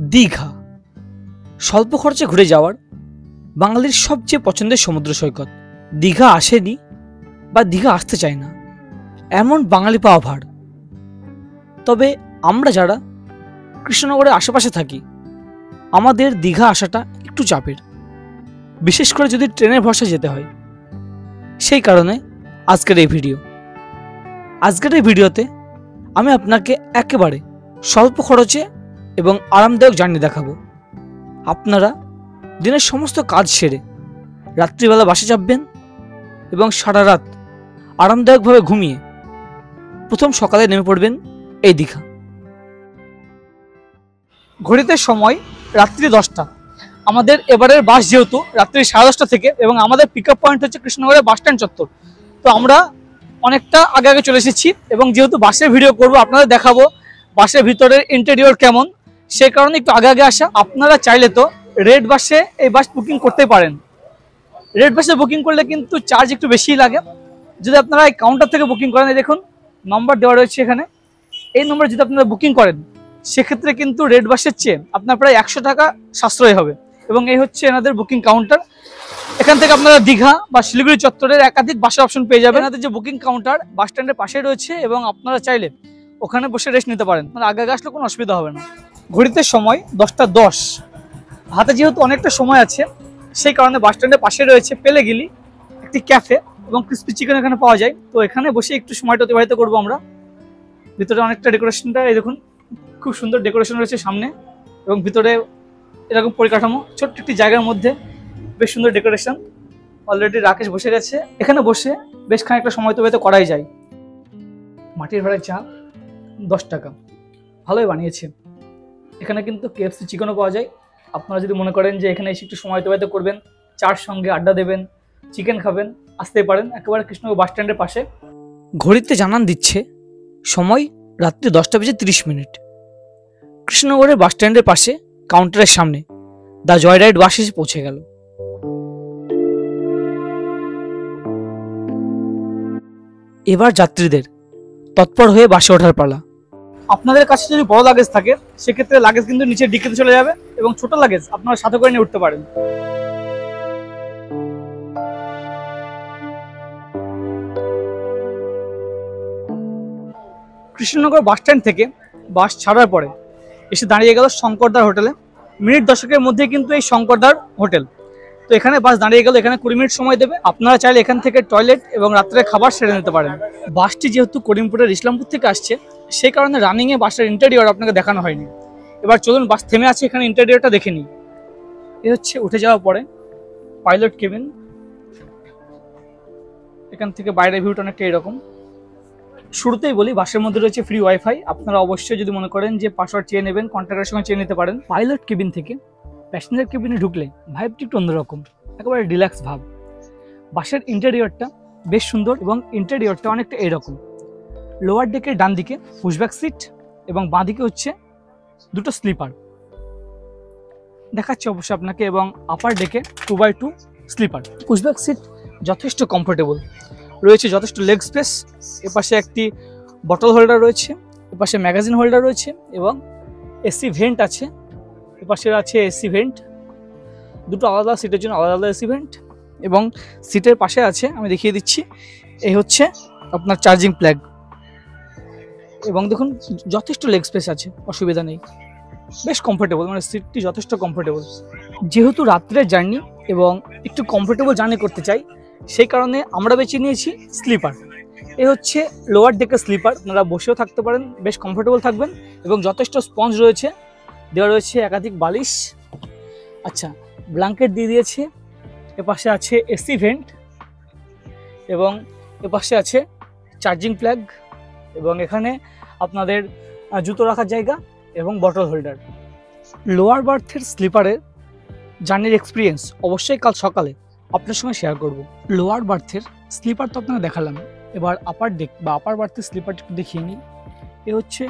দীঘা স্বল্প খরচে ঘুরে যাওয়ার বাঙালির সবচেয়ে পছন্দের সমুদ্র সৈকত। দীঘা আসেনি বা দীঘা আসতে চায় না এমন বাঙালি পাওয়া ভার। তবে আমরা যারা কৃষ্ণনগরের আশেপাশে থাকি আমাদের দীঘা আসাটা একটু চাপের, বিশেষ করে যদি ট্রেনের ভরসায় যেতে হয়। সেই কারণে আজকের এই ভিডিওতে আমি আপনাকে একেবারে স্বল্প খরচে এবং আরামদায়ক জার্নি দেখাবো। আপনারা দিনের সমস্ত কাজ সেরে রাত্রিবেলা বাসে চাপবেন এবং সারা রাত আরামদায়কভাবে ঘুমিয়ে প্রথম সকালে নেমে পড়বেন এই দীঘা। ঘড়িতে সময় রাত্রি 10টা। আমাদের এবারের বাস যেহেতু রাত্রি 10:30 থেকে এবং আমাদের পিক আপ পয়েন্ট হচ্ছে কৃষ্ণনগরের বাস স্ট্যান্ড চত্বর, তো আমরা অনেকটা আগে চলে এসেছি এবং যেহেতু বাসের ভিডিও করব আপনাদের দেখাবো বাসের ভিতরের ইন্টেরিয়র কেমন, সেই কারণে একটু আগে আসা। আপনারা চাইলে তো রেড বাসে এই বাস বুকিং করতে পারেন। রেড বাসে বুকিং করলে কিন্তু চার্জ একটু বেশিই লাগে। যদি আপনারা এই কাউন্টার থেকে বুকিং করেন, দেখুন নম্বর দেওয়া রয়েছে এখানে, এই নম্বরে যদি আপনারা বুকিং করেন সেক্ষেত্রে কিন্তু রেড বাসের চেয়ে আপনার প্রায় 100 টাকা সাশ্রয় হবে। এবং এই হচ্ছে এনাদের বুকিং কাউন্টার। এখান থেকে আপনারা দীঘা বা শিলিগুড়ি চত্বরের একাধিক বাসের অপশন পেয়ে যাবেন। এনাদের যে বুকিং কাউন্টার বাস স্ট্যান্ডের পাশে রয়েছে এবং আপনারা চাইলে ওখানে বসে রেস্ট নিতে পারেন, মানে আগে আসলে কোনো অসুবিধা হবে না। ঘড়িতে সময় 10টা 10। হাতে যেহেতু অনেকটা সময় আছে সেই কারণে বাস স্ট্যান্ডের পাশে রয়েছে পেলেগিলি একটি ক্যাফে এবং ক্রিসপি চিকেন এখানে পাওয়া যায়। তো এখানে বসে একটু সময়টা অতিবাহিত করবো আমরা। ভিতরে অনেকটা ডেকোরেশনটা এই দেখুন, খুব সুন্দর ডেকোরেশন রয়েছে সামনে এবং ভিতরে এরকম পরিকাঠামো ছোট্ট একটি জায়গার মধ্যে বেশ সুন্দর ডেকোরেশন। অলরেডি রাকেশ বসে গেছে, এখানে বসে বেশ খানিকটা সময় অতিবাহিত করাই যায়। মাটির ভাড়ার চা 10 টাকা, ভালোই বানিয়েছে। এখানে কিন্তু KFC চিকেনও পাওয়া যায়। আপনারা যদি মনে করেন যে এখানে এসে একটু সময় অতিবাহিত করবেন, চার সঙ্গে আড্ডা দেবেন, চিকেন খাবেন, আসতে পারেন একেবারে কৃষ্ণনগর বাস স্ট্যান্ডের পাশে। ঘড়িতে জানান দিচ্ছে সময় রাত্রি 10টা বেজে 30 মিনিট। কৃষ্ণনগরের বাস স্ট্যান্ডের পাশে কাউন্টারের সামনে দ্য জয়রাইড বাস এসে পৌঁছে গেল। এবার যাত্রীদের তৎপর হয়ে বাসে ওঠার পালা। আপনাদের কাছে যদি বড় লাগেজ থাকে সেক্ষেত্রে লাগেজ কিন্তু নিচে ডিকিতে চলে যাবে এবং ছোট লাগেজ আপনারা সাথে করে নিয়ে উঠতে পারেন। কৃষ্ণনগর বাস স্ট্যান্ড থেকে বাস ছাড়ার পরে এসে দাঁড়িয়ে গেল শঙ্করদার হোটেলে। মিনিট 10-এর মধ্যে কিন্তু এই শঙ্করদার হোটেল। তো এখানে বাস দাঁড়িয়ে গেল, এখানে 20 মিনিট সময় দেবে। আপনারা চাইলে এখান থেকে টয়লেট এবং রাত্রে খাবার সেরে নিতে পারেন। বাসটি যেহেতু করিমপুরের ইসলামপুর থেকে আসছে সেই কারণে রানিংয়ে বাসের ইন্টেরিয়র আপনাকে দেখানো হয়নি। এবার চলুন, বাস থেমে আছে, এখানে ইন্টেরিয়রটা দেখে নিই। এ হচ্ছে উঠে যাওয়ার পরে পাইলট কেবিন। এখান থেকে বাইরের ভিউটা অনেকটা এরকম। শুরুতেই বলি বাসের মধ্যে রয়েছে ফ্রি ওয়াইফাই। আপনারা অবশ্যই যদি মনে করেন যে পাসওয়ার্ড চেয়ে নেবেন কন্ট্রাক্টের সঙ্গে চেয়ে নিতে পারেন। পাইলট কেবিন থেকে প্যাসেঞ্জার কেবিনে ঢুকলে ভাইবটি একটু অন্যরকম, একেবারে রিল্যাক্স ভাব। বাসের ইন্টেরিয়রটা বেশ সুন্দর এবং ইন্টেরিয়রটা অনেকটা এরকম। লোয়ার ডেকের ডান দিকে পুশব্যাক সিট এবং বাঁ দিকে হচ্ছে দুটো স্লিপার দেখাচ্ছে অবশ্যই আপনাকে, এবং আপার ডেকে 2x2 স্লিপার। পুশব্যাক সিট যথেষ্ট কমফোর্টেবল রয়েছে, যথেষ্ট লেগ স্পেস। এপাশে একটি বটল হোল্ডার রয়েছে, এপাশে ম্যাগাজিন হোল্ডার রয়েছে এবং এসি ভেন্ট আছে। এপাশে আছে এসি ভেন্ট, দুটো আলাদা সিটের জন্য আলাদা এসি ভেন্ট। এবং সিটের পাশে আছে, আমি দেখিয়ে দিচ্ছি, এই হচ্ছে আপনার চার্জিং প্লাগ। এবং দেখুন যথেষ্ট লেগ স্পেস আছে, অসুবিধা নেই, বেশ কমফোর্টেবল, মানে সিটটি যথেষ্ট কমফোর্টেবল। যেহেতু রাত্রের জার্নি এবং একটু কমফোর্টেবল জার্নি করতে চাই সেই কারণে আমরা বেছে নিয়েছি স্লিপার। এ হচ্ছে লোয়ার ডেকের স্লিপার, আপনারা বসেও থাকতে পারেন, বেশ কমফোর্টেবল থাকবেন এবং যথেষ্ট স্পঞ্জ রয়েছে, দেওয়া রয়েছে একাধিক বালিশ। আচ্ছা, ব্ল্যাঙ্কেট দিয়ে দিয়েছে। এপাশে আছে এসি ভেন্ট এবং এপাশে আছে চার্জিং প্লাগ এবং এখানে আপনাদের জুতো রাখার জায়গা এবং বটল হোল্ডার। লোয়ার বার্থের স্লিপারের জার্নির এক্সপিরিয়েন্স অবশ্যই কাল সকালে আপনার সঙ্গে শেয়ার করব। লোয়ার বার্থের স্লিপার তো আপনাকে দেখালাম, এবার আপার ডেক বা আপার বার্থের স্লিপারটা একটু দেখিয়ে নিই। এ হচ্ছে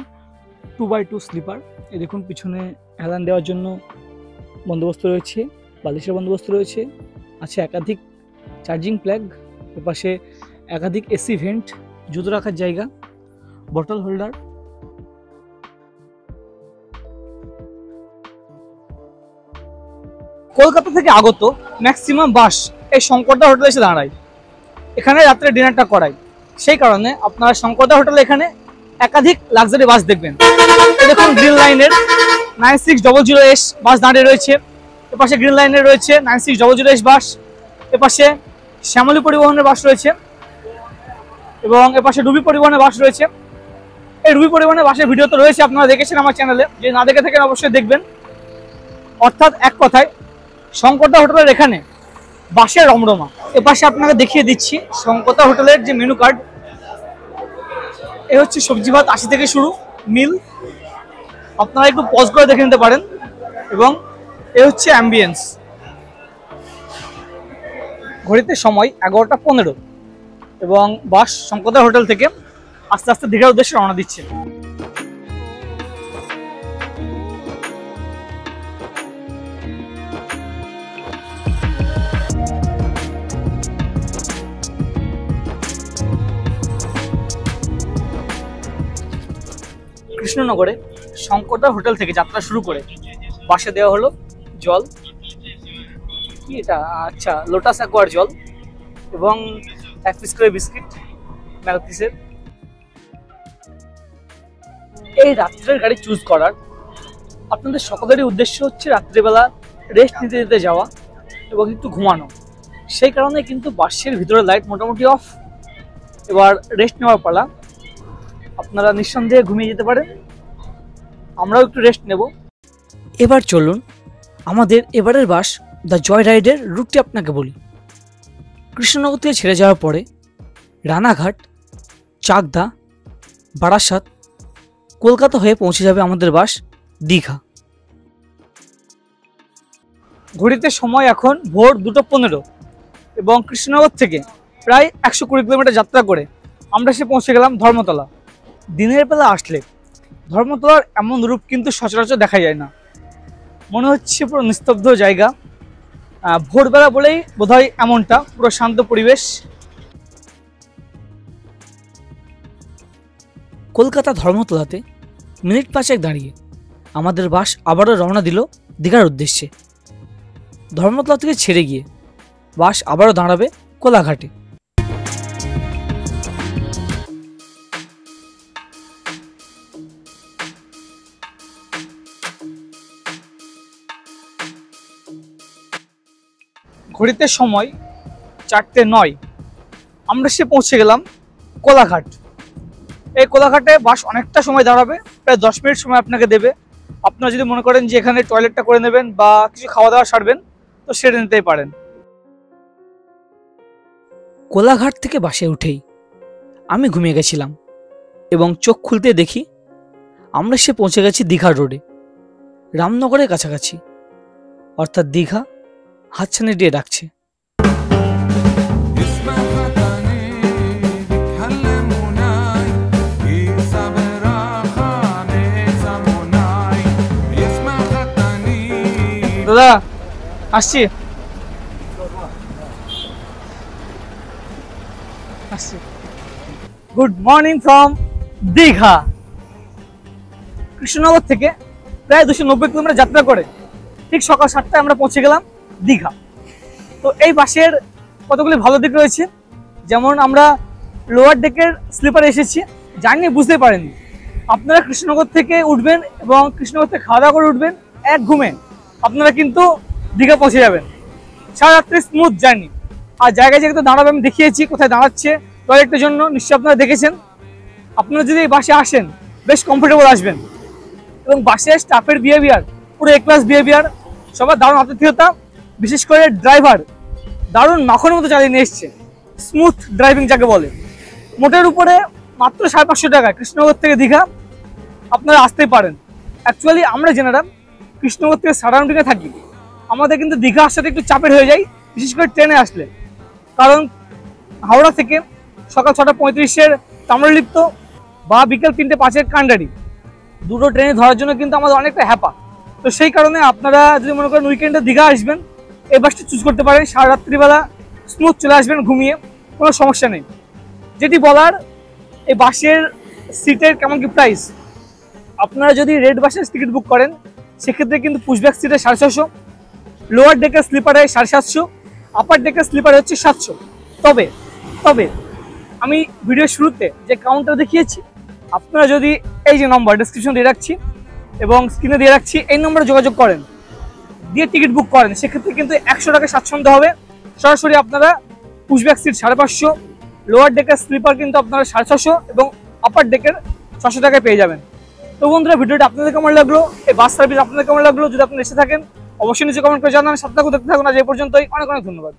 2x2 স্লিপার। এ দেখুন পিছনে হেলান দেওয়ার জন্য বন্দোবস্ত রয়েছে, বালিশের বন্দোবস্ত রয়েছে, আছে একাধিক চার্জিং প্লাগ, এপাশে একাধিক এসি ভেন্ট, জুতো রাখার জায়গা, বটল হোল্ডার। কলকাতা থেকে আগত ম্যাক্সিমাম বাস এই শঙ্করদা হোটেলে এসে দাঁড়ায়, এখানে রাত্রে ডিনারটা করায়। সেই কারণে আপনারা শঙ্করদা হোটেলে এখানে একাধিক লাক্সারি বাস দেখবেন। দেখুন গ্রিন লাইনের 9600S বাস দাঁড়িয়ে রয়েছে, এপাশে গ্রিন লাইনের রয়েছে 9600S বাস, এপাশে শ্যামলী পরিবহনের বাস রয়েছে এবং এপাশে রুবি পরিবহনের বাস রয়েছে। এই রুবি পরিবহনের বাসের ভিডিও তো রয়েছে, আপনারা দেখেছেন আমার চ্যানেলে, যে না দেখে থাকেন অবশ্যই দেখবেন। অর্থাৎ এক কথায় শঙ্করদা হোটেলের এখানে বাসের রমরমা। এপাশে আপনাকে দেখিয়ে দিচ্ছি শঙ্করদা হোটেলের যে মেনু কার্ড। এ হচ্ছে সবজি ভাত 80 থেকে শুরু মিল, আপনারা একটু পজ করে দেখে নিতে পারেন। এবং এ হচ্ছে অ্যাম্বিয়েন্স। ঘড়িতে সময় 11টা 15 এবং বাস শঙ্করদা হোটেল থেকে আস্তে আস্তে দীঘার উদ্দেশ্যে রওনা দিচ্ছে। কৃষ্ণনগরে শঙ্করদা হোটেল থেকে যাত্রা শুরু করে বাসে দেওয়া হলো জল, কি এটা, আচ্ছা লোটাস অ্যাকোয়ার জল এবং 1 পিস করে বিস্কিট ম্যালকিসের। এই রাত্রের গাড়ি চুজ করার আপনাদের সকলেরই উদ্দেশ্য হচ্ছে রাত্রিবেলা রেস্ট নিতে নিতে যাওয়া এবং একটু ঘুমানো। সেই কারণে কিন্তু বাসের ভিতরে লাইট মোটামুটি অফ। এবার রেস্ট নেওয়ার পালা, আপনারা নিঃসন্দেহে ঘুমিয়ে যেতে পারেন, আমরাও একটু রেস্ট নেব। এবার চলুন আমাদের এবারের বাস দ্য জয় রাইডের রুটটি আপনাকে বলি। কৃষ্ণনগর থেকে ছেড়ে যাওয়ার পরে রানাঘাট, চাকদা, বারাসাত, কলকাতা হয়ে পৌঁছে যাবে আমাদের বাস দীঘা। ঘড়িতে সময় এখন ভোর 2:15 এবং কৃষ্ণনগর থেকে প্রায় 120 কিলোমিটার যাত্রা করে আমরা এসে পৌঁছে গেলাম ধর্মতলা। দিনের বেলা আসলে ধর্মতলার এমন রূপ কিন্তু সচরাচর দেখা যায় না, মনে হচ্ছে পুরো নিস্তব্ধ জায়গা। ভোরবেলা বলেই বোধহয় এমনটা, পুরো শান্ত পরিবেশ। কলকাতা ধর্মতলাতে মিনিট 5 দাঁড়িয়ে আমাদের বাস আবারও রওনা দিল দীঘার উদ্দেশ্যে। ধর্মতলা থেকে ছেড়ে গিয়ে বাস আবারও দাঁড়াবে কোলাঘাটে। ঘড়িতে সময় 4:09, আমরা সে পৌঁছে গেলাম কোলাঘাট। এই কোলাঘাটে বাস অনেকটা সময় দাঁড়াবে, প্রায় 10 মিনিট সময় আপনাকে দেবে। আপনারা যদি মনে করেন যে এখানে টয়লেটটা করে নেবেন বা কিছু খাওয়া দাওয়া সারবেন তো সেরে নিতেই পারেন। কোলাঘাট থেকে বাসে উঠেই আমি ঘুমিয়ে গেছিলাম এবং চোখ খুলতে দেখি আমরা সে পৌঁছে গেছি দীঘা রোডে, রামনগরের কাছাকাছি। অর্থাৎ দীঘা হাতছানি দিয়ে ডাকছে। দাদা আসছি। Good morning from Digha. Krishnanagar থেকে প্রায় 290 কিলোমিটার যাত্রা করে ঠিক সকাল 7টায় আমরা পৌঁছে গেলাম দীঘা। তো এই বাসের কতগুলি ভালো দিক রয়েছে, যেমন আমরা লোয়ার ডেকের স্লিপারে এসেছি, জার্নি বুঝতে পারেননি। আপনারা কৃষ্ণনগর থেকে উঠবেন এবং কৃষ্ণনগর থেকে খাওয়া দাওয়া করে উঠবেন, এক ঘুমে আপনারা কিন্তু দীঘা পৌঁছে যাবেন। সারা রাত্রি স্মুথ জার্নি। আর জায়গায় জায়গায় দাঁড়াবে, আমি দেখিয়েছি কোথায় দাঁড়াচ্ছে টয়লেটের জন্য, নিশ্চয়ই আপনারা দেখেছেন। আপনারা যদি এই বাসে আসেন বেশ কমফোর্টেবল আসবেন। এবং বাসের স্টাফের বিহেভিয়ার পুরো এ ক্লাস বিহেভিয়ার, সবার দারুণ আতিথেয়তা। বিশেষ করে ড্রাইভার দারুণ মাখনের মতো চালিয়ে নিয়ে এসছে, স্মুথ ড্রাইভিং যাকে বলে। মোটের উপরে মাত্র 550 টাকায় কৃষ্ণনগর থেকে দীঘা আপনারা আসতেই পারেন। অ্যাকচুয়ালি আমরা জেনারা কৃষ্ণনগর থেকে সারাউন্ডিংয়ে থাকি, আমাদের কিন্তু দীঘা আসাতে একটু চাপের হয়ে যায়, বিশেষ করে ট্রেনে আসলে। কারণ হাওড়া থেকে সকাল 6:35 তাম্রলিপ্ত বা বিকেল 3:05 কান্ডারি, দুটো ট্রেনে ধরার জন্য কিন্তু আমাদের অনেকটা হ্যাপা। তো সেই কারণে আপনারা যদি মনে করেন উইকেন্ডে দীঘা আসবেন, এই বাসটা চুজ করতে পারেন। সারা রাত্রিবেলা স্মুথ চলে আসবেন ঘুমিয়ে, কোনো সমস্যা নেই। যেটি বলার, এই বাসের সিটের কেমন কি প্রাইস, আপনারা যদি রেড বাসের টিকিট বুক করেন সেক্ষেত্রে কিন্তু পুশব্যাক সিটের 650, লোয়ার ডেকের স্লিপারে 750, আপার ডেকের স্লিপারে হচ্ছে 700। তবে তবে আমি ভিডিওর শুরুতে যে কাউন্টার দেখিয়েছি, আপনারা যদি এই যে নম্বর ডেসক্রিপশন দিয়ে রাখছি এবং স্ক্রিনে দিয়ে রাখছি, এই নম্বরে যোগাযোগ করেন, দিয়ে টিকিট বুক করেন, সেক্ষেত্রে কিন্তু 100 টাকা স্বাচ্ছন্দ্য হবে। সরাসরি আপনারা পুশব্যাক সিট 550, লোয়ার ডেকের স্লিপার কিন্তু আপনারা 650 এবং আপার ডেকের 600 টাকায় পেয়ে যাবেন। তো বন্ধুরা, ভিডিওটা আপনাদের কেমন লাগলো, এই বাস সার্ভিস আপনাদের কেমন লাগলো, যদি আপনারা এসে থাকেন অবশ্যই নিচে কমেন্ট করে জানান। সাথে থাকুন, দেখতে থাকুন। আজ এই পর্যন্তই। অনেক অনেক ধন্যবাদ।